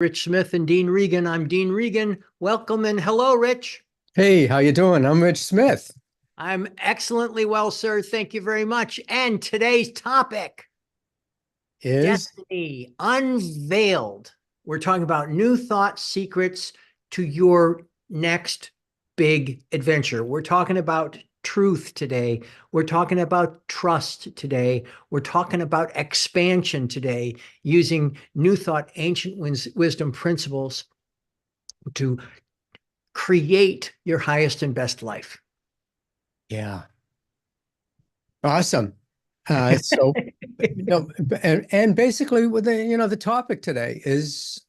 Rich Smith and Dean Regan. I'm Dean Regan. Welcome and hello, Rich. Hey, how you doing? I'm Rich Smith. I'm excellently well, sir. Thank you very much. And today's topic, Is Destiny Unveiled. We're talking about new thought secrets to your next big adventure. We're talking about truth today. We're talking about trust today. We're talking about expansion today using new thought, ancient wisdom principles to create your highest and best life. yeah, awesome. So and basically with the topic today is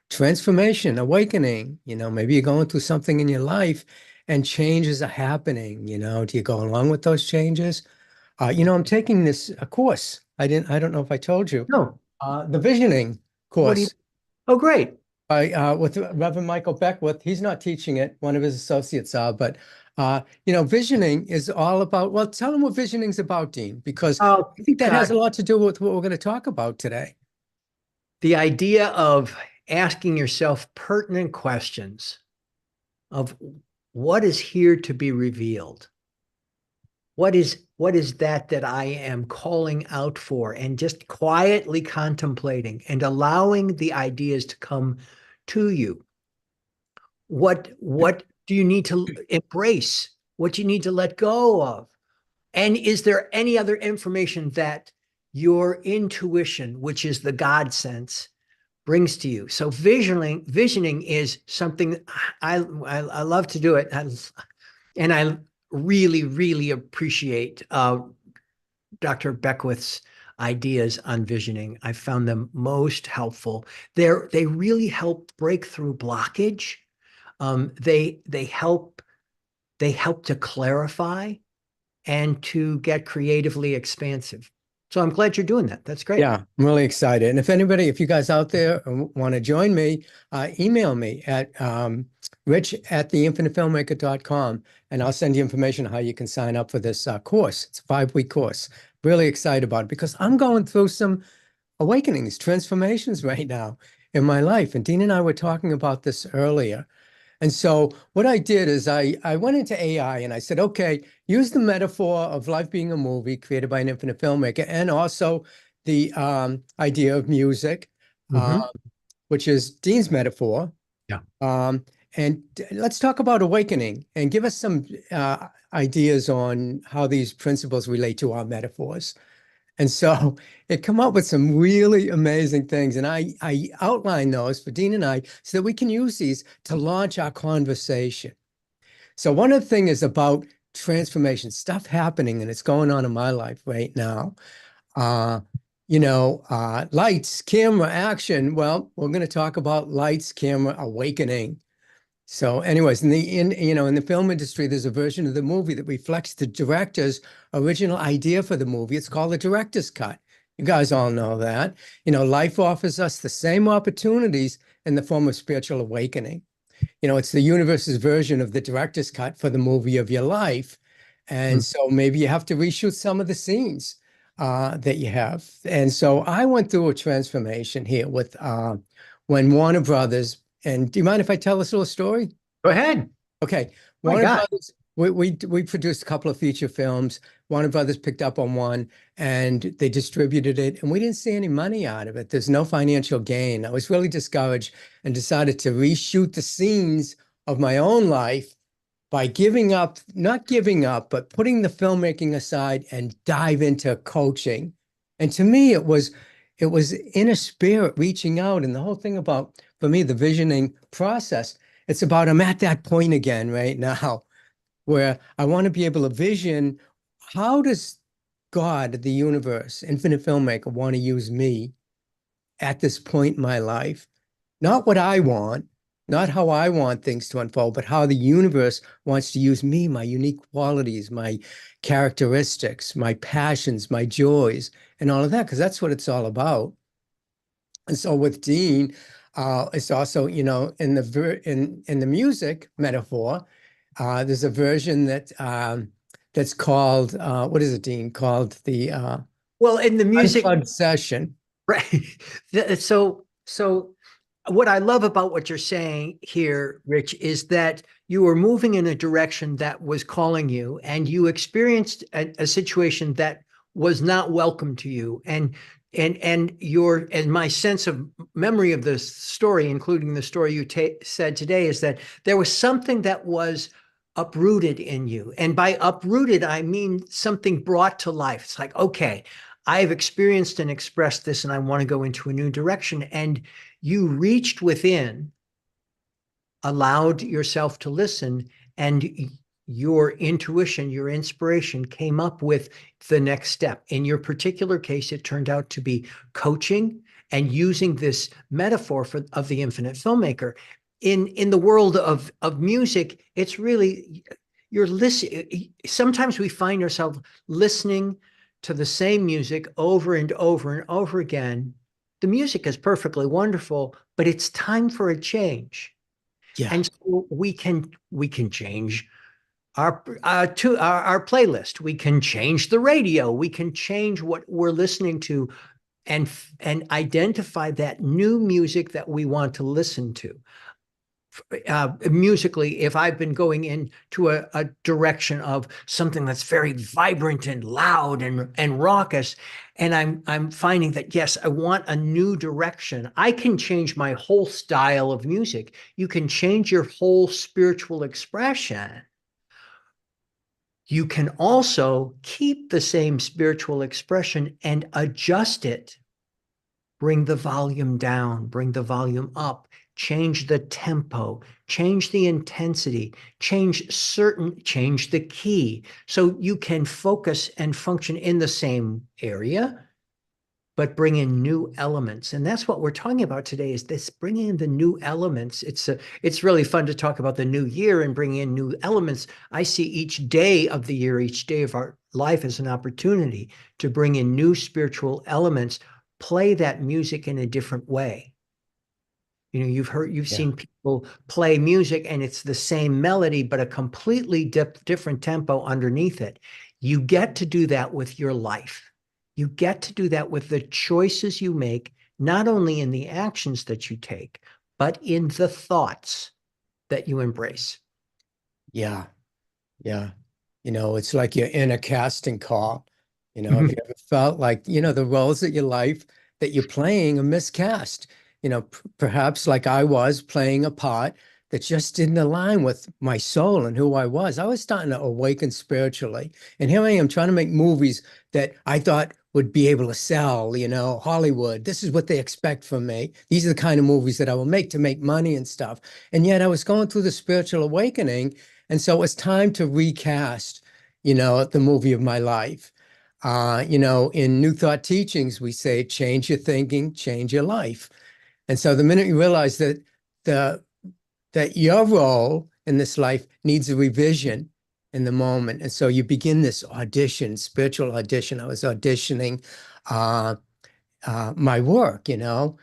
transformation, awakening. Maybe you're going through something in your life and changes are happening. Do you go along with those changes? I'm taking this a course. I don't know if I told you. No, The visioning what do you? course Oh, great. by with Reverend Michael Beckwith. He's not teaching it, one of his associates are, but visioning is all about, well, tell them what visioning's about, Dean, because Oh, I think that has God. a lot to do with what we're going to talk about today. The idea of asking yourself pertinent questions of what is here to be revealed. What is that I am calling out for, and just quietly contemplating and allowing the ideas to come to you. What do you need to embrace? What do you need to let go of? And is there any other information that your intuition, which is the God sense, brings to you? So visioning is something I love to do it, and I really really appreciate Dr. Beckwith's ideas on visioning. I found them most helpful. They really help break through blockage. They help to clarify and to get creatively expansive. So I'm glad you're doing that. That's great. Yeah, I'm really excited. And if you guys out there want to join me, email me at rich@theinfinitefilmmaker.com, and I'll send you information on how you can sign up for this course. It's a 5-week course. Really excited about it because I'm going through some awakenings, transformations right now in my life. And Dean and I were talking about this earlier. And so what I did is I went into AI and I said, okay, use the metaphor of life being a movie created by an infinite filmmaker, and also the idea of music, uh, Mm-hmm. which is Dean's metaphor. Yeah. And let's talk about awakening and give us some ideas on how these principles relate to our metaphors. And so it come up with some really amazing things. And I outline those for Dean and I so that we can use these to launch our conversation. So one of the things is about transformation, stuff happening, and it's going on in my life right now. Uh, lights, camera, action. Well, we're going to talk about lights, camera, awakening. So anyways, in the film industry, there's a version of the movie that reflects the director's original idea for the movie. It's called the director's cut. You guys all know that. Life offers us the same opportunities in the form of spiritual awakening. It's the universe's version of the director's cut for the movie of your life. And Mm. so maybe you have to reshoot some of the scenes that you have. And so I went through a transformation here with when Warner Brothers, and do you mind if I tell this little story? Go ahead. Okay, My Warner God. Brothers, we produced a couple of feature films. Warner Brothers picked up on one and they distributed it, and we didn't see any money out of it. There's no financial gain. I was really discouraged and decided to reshoot the scenes of my own life by not giving up, but putting the filmmaking aside and dive into coaching. And to me, it was inner spirit reaching out. And the whole thing about, for me, the visioning process, it's about I'm at that point again right now where I want to be able to vision how does God, the universe, infinite filmmaker, want to use me at this point in my life? Not what I want, not how I want things to unfold, but how the universe wants to use me, my unique qualities, my characteristics, my passions, my joys, and all of that, because that's what it's all about. And so with Dean, it's also, in the music metaphor, there's a version that's called what is it, Dean? Called the Well, in the music, unplugged session. right? So what I love about what you're saying here, Rich, is that you were moving in a direction that was calling you, and you experienced a situation that was not welcome to you. And my sense of memory of this story, including the story you said today, is that there was something that was uprooted in you. And by uprooted, I mean something brought to life. It's like, okay, I've experienced and expressed this, and I want to go into a new direction. And you reached within, allowed yourself to listen, and your intuition, your inspiration came up with the next step. In your particular case, it turned out to be coaching and using this metaphor of the infinite filmmaker. In the world of music, it's really, you're listening. Sometimes we find ourselves listening to the same music over and over and over again. The music is perfectly wonderful, but it's time for a change. Yeah. And so we can change our playlist. We can change the radio. We can change what we're listening to, and identify that new music that we want to listen to. Musically, if I've been going into a direction of something that's very vibrant and loud and raucous, and I'm finding that, yes, I want a new direction, I can change my whole style of music. You can change your whole spiritual expression. You can also keep the same spiritual expression and adjust it. Bring the volume down, bring the volume up, change the tempo, change the intensity, change the key. So you can focus and function in the same area, but bring in new elements. And that's what we're talking about today, is this bringing in the new elements. It's really fun to talk about the new year and bringing in new elements. I see each day of the year, each day of our life, as an opportunity to bring in new spiritual elements, play that music in a different way. You've Yeah. seen people play music and it's the same melody, but a completely different tempo underneath it. You get to do that with your life. You get to do that with the choices you make, not only in the actions that you take, but in the thoughts that you embrace. Yeah. Yeah. It's like you're in a casting call. Have you ever felt like, the roles of your life that you're playing are miscast? Perhaps like I was playing a part that just didn't align with my soul and who I was. I was starting to awaken spiritually. And here I am trying to make movies that I thought would be able to sell, Hollywood. This is what they expect from me. These are the kind of movies that I will make to make money and stuff. And yet I was going through the spiritual awakening. And so it's time to recast, the movie of my life. In New Thought teachings, we say, change your thinking, change your life. And so the minute you realize the that your role in this life needs a revision in the moment, and so you begin this audition, spiritual audition. I was auditioning my work, during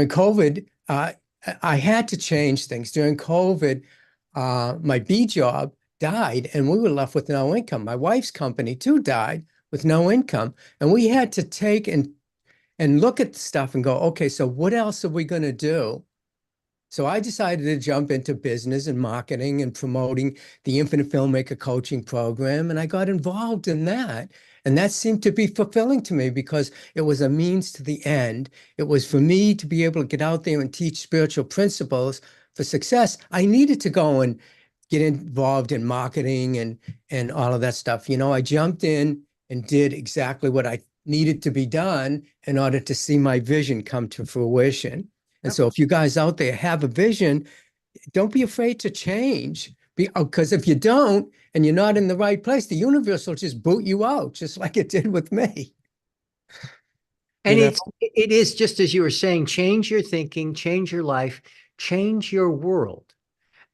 COVID. I had to change things. During COVID, my B job died and we were left with no income. My wife's company too died with no income. And we had to take and look at stuff and go, okay, so what else are we going to do? So I decided to jump into business and marketing and promoting the Infinite Filmmaker Coaching Program. And I got involved in that. And that seemed to be fulfilling to me because it was a means to the end. It was for me to be able to get out there and teach spiritual principles for success. I needed to go and get involved in marketing and all of that stuff. I jumped in and did exactly what I needed to be done in order to see my vision come to fruition. And so if you guys out there have a vision, don't be afraid to change. Because if you don't, and you're not in the right place, the universe will just boot you out, just like it did with me. And it is just as you were saying, change your thinking, change your life, change your world.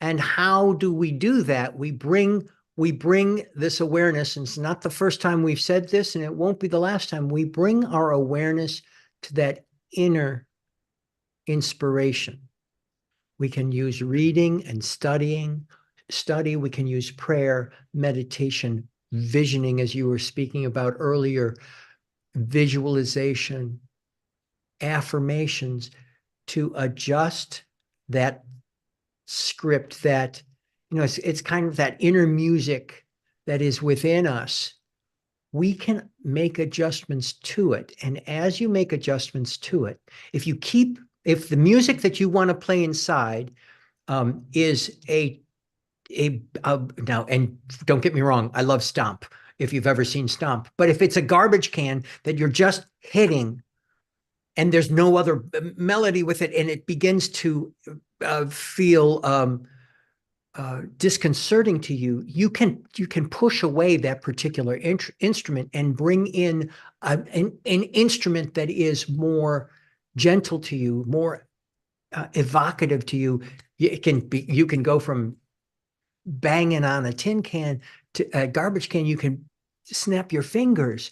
And how do we do that? We bring this awareness, and it's not the first time we've said this, and it won't be the last time. We bring our awareness to that inner inspiration. We can use reading and study. We can use prayer, meditation, visioning, as you were speaking about earlier, visualization, affirmations. to adjust that script that, it's kind of that inner music that is within us, we can make adjustments to it. And as you make adjustments to it, if the music that you want to play inside is now, and don't get me wrong, I love Stomp, if you've ever seen Stomp, but if it's a garbage can that you're just hitting and there's no other melody with it, and it begins to feel disconcerting to you, you can push away that particular instrument and bring in an instrument that is more gentle to you, more evocative to you. You can go from banging on a tin can to a garbage can. You can snap your fingers.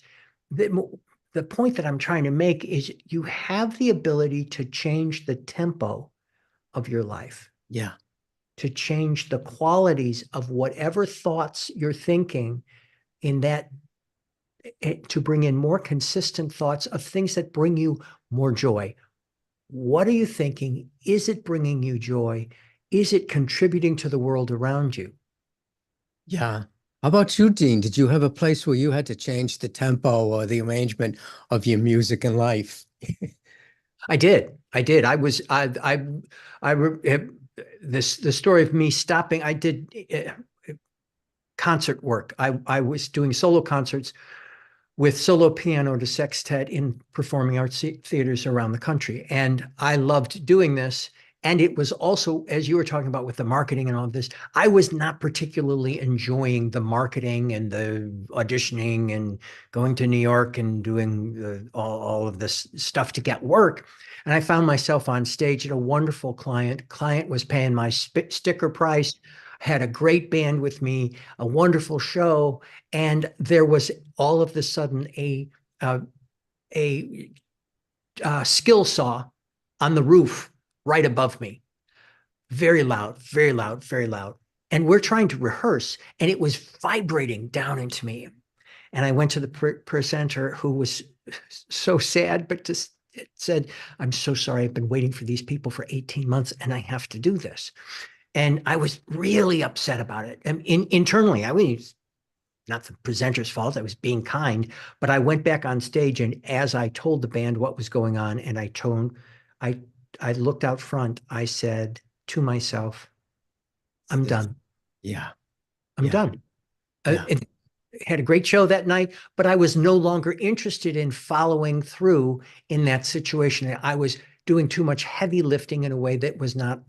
The point that I'm trying to make is you have the ability to change the tempo of your life. Yeah. To change the qualities of whatever thoughts you're thinking, in that, to bring in more consistent thoughts of things that bring you more joy. What are you thinking? Is it bringing you joy? Is it contributing to the world around you? Yeah. How about you, Dean? Did you have a place where you had to change the tempo or the arrangement of your music and life? I did. The story of me stopping. I did concert work. I was doing solo concerts with solo piano to sextet in performing arts theaters around the country. And I loved doing this. And it was also, as you were talking about with the marketing and all of this, I was not particularly enjoying the marketing and the auditioning and going to New York and doing all of this stuff to get work. And I found myself on stage at a wonderful client. Client was paying my sticker price, had a great band with me, a wonderful show. And there was all of a sudden a skill saw on the roof right above me. Very loud, very loud, very loud. And we're trying to rehearse, and it was vibrating down into me. And I went to the presenter, who was so sad, but just said, "I'm so sorry. I've been waiting for these people for 18 months, and I have to do this." And I was really upset about it. And internally, I was not the presenter's fault. I was being kind, but I went back on stage, and as I told the band what was going on, and I looked out front, I said to myself, "I'm done. Yeah. I'm Yeah. done." Yeah. It had a great show that night, but I was no longer interested in following through in that situation. I was doing too much heavy lifting in a way that was not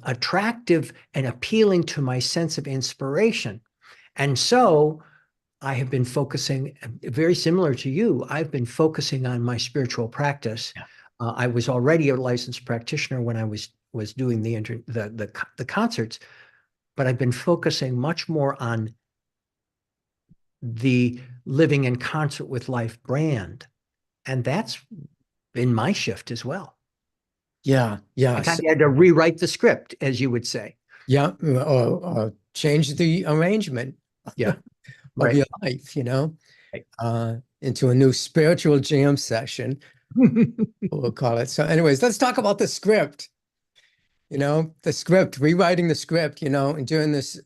attractive and appealing to my sense of inspiration. And so I have been focusing, very similar to you, I've been focusing on my spiritual practice. Yeah. I was already a licensed practitioner when I was doing the concerts, but I've been focusing much more on the Living in Concert with Life brand. And that's been my shift as well. Yeah. Yeah. I kind of had to rewrite the script, as you would say. Yeah. Or change the arrangement Yeah. of Right. your life, Right. into a new spiritual jam session, we'll call it. So anyways, let's talk about the script, the script, rewriting the script, and during this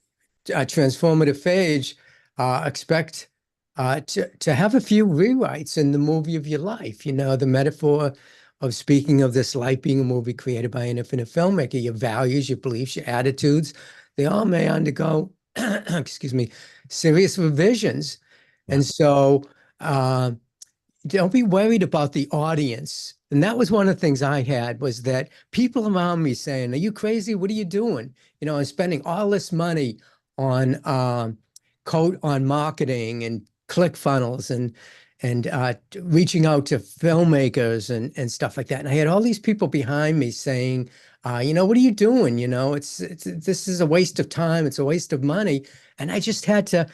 transformative phase, expect to have a few rewrites in the movie of your life. The metaphor of speaking of this life being a movie created by an infinite filmmaker, your values, your beliefs, your attitudes, they all may undergo, excuse me, serious revisions. Yeah. And so don't be worried about the audience. And that was one of the things I had, was that people around me saying, "Are you crazy? What are you doing? I'm spending all this money on on marketing and ClickFunnels and reaching out to filmmakers and stuff like that." And I had all these people behind me saying, "What are you doing? This is a waste of time. It's a waste of money." And I just had to,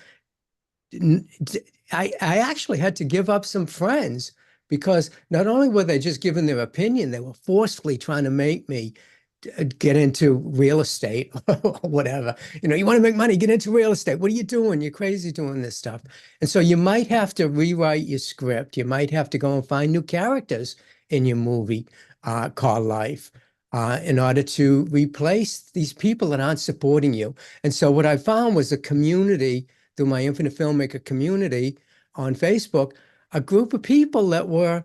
I actually had to give up some friends, because not only were they just giving their opinion, they were forcefully trying to make me get into real estate or whatever. You want to make money, get into real estate. What are you doing? You're crazy doing this stuff. And so you might have to rewrite your script. You might have to go and find new characters in your movie. called life in order to replace these people that aren't supporting you. And so what I found was a community through my Infinite Filmmaker community on Facebook, a group of people that were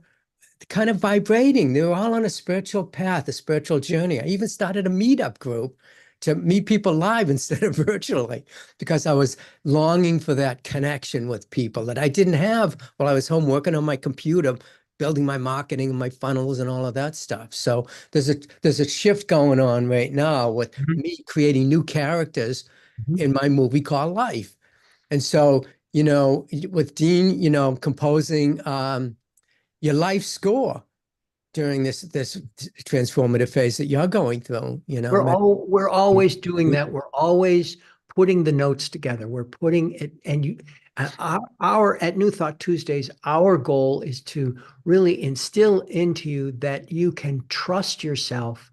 kind of vibrating. They were all on a spiritual path, a spiritual journey. I even started a meetup group to meet people live instead of virtually, because I was longing for that connection with people that I didn't have while I was home working on my computer, building my marketing and my funnels and all of that stuff. So there's a shift going on right now with Mhm. me creating new characters Mhm. in my movie called Life. And so, with Dean, composing your life score during this transformative phase that you're going through, We're always doing that. We're always putting the notes together. We're putting it, and our at New Thought Tuesdays, our goal is to really instill into you that you can trust yourself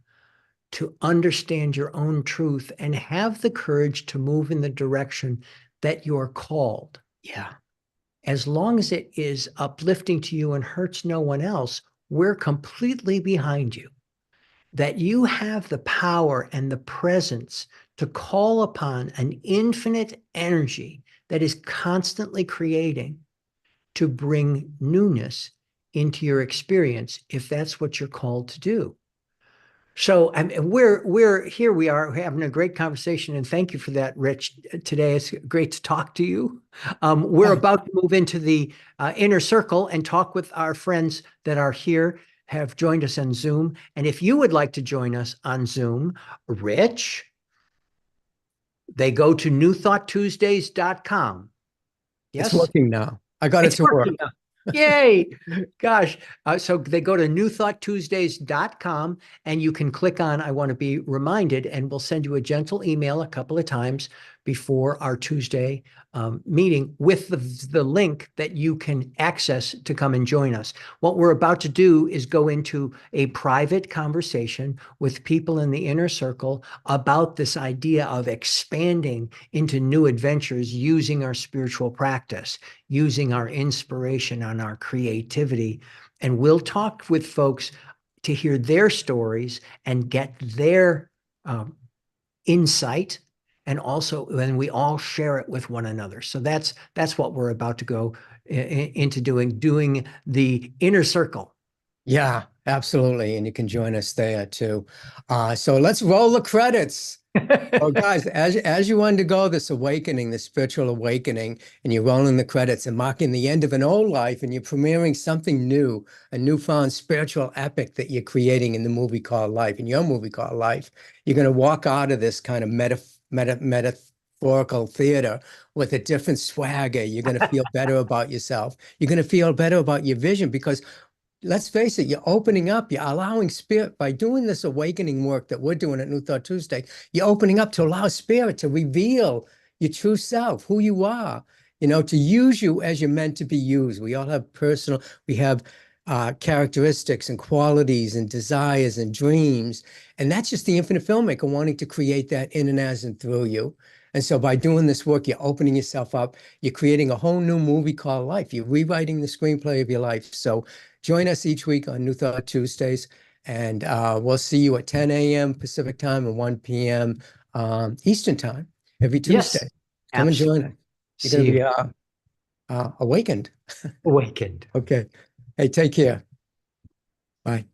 to understand your own truth and have the courage to move in the direction that you're called. Yeah. As long as it is uplifting to you and hurts no one else, we're completely behind you. That you have the power and the presence to call upon an infinite energy that is constantly creating to bring newness into your experience if that's what you're called to do. So we're here. We are having a great conversation, and thank you for that, Rich. Today it's great to talk to you. We're Yeah. about to move into the inner circle and talk with our friends that are here, have joined us on Zoom. And if you would like to join us on Zoom, Rich, they go to newthoughttuesdays.com. It's Yes, working now. I got it it's to work. working. Yay. Gosh. So they go to newthoughttuesdays.com and you can click on I want to be reminded, and we'll send you a gentle email a couple of times before our Tuesday meeting with the link that you can access to come and join us. What we're about to do is go into a private conversation with people in the inner circle about this idea of expanding into new adventures using our spiritual practice, using our inspiration on our creativity. And we'll talk with folks to hear their stories and get their insight. And also, then we all share it with one another. So that's what we're about to go into doing the inner circle. Yeah, absolutely. And you can join us there too. So let's roll the credits. Oh, guys, as you undergo this awakening, this spiritual awakening, and you're rolling the credits and marking the end of an old life, and you're premiering something new, a newfound spiritual epic that you're creating in the movie called Life, in your movie called Life, you're going to walk out of this kind of metaphorical theater with a different swagger. You're going to feel better about yourself. You're going to feel better about your vision because let's face it, you're opening up, you're allowing spirit by doing this awakening work that we're doing at New Thought Tuesday. You're opening up to allow spirit to reveal your true self, who you are, to use you as you're meant to be used. We all have we have characteristics and qualities and desires and dreams. And that's just the infinite filmmaker wanting to create that in and as and through you. And so by doing this work, you're opening yourself up. You're creating a whole new movie called Life. You're rewriting the screenplay of your life. So join us each week on New Thought Tuesdays, and we'll see you at 10 a.m. Pacific time and 1 p.m. Eastern time every Yes, Tuesday. Come and join us. absolutely. You're going See to you. be awakened. Awakened. Okay. Hey, take care. Bye.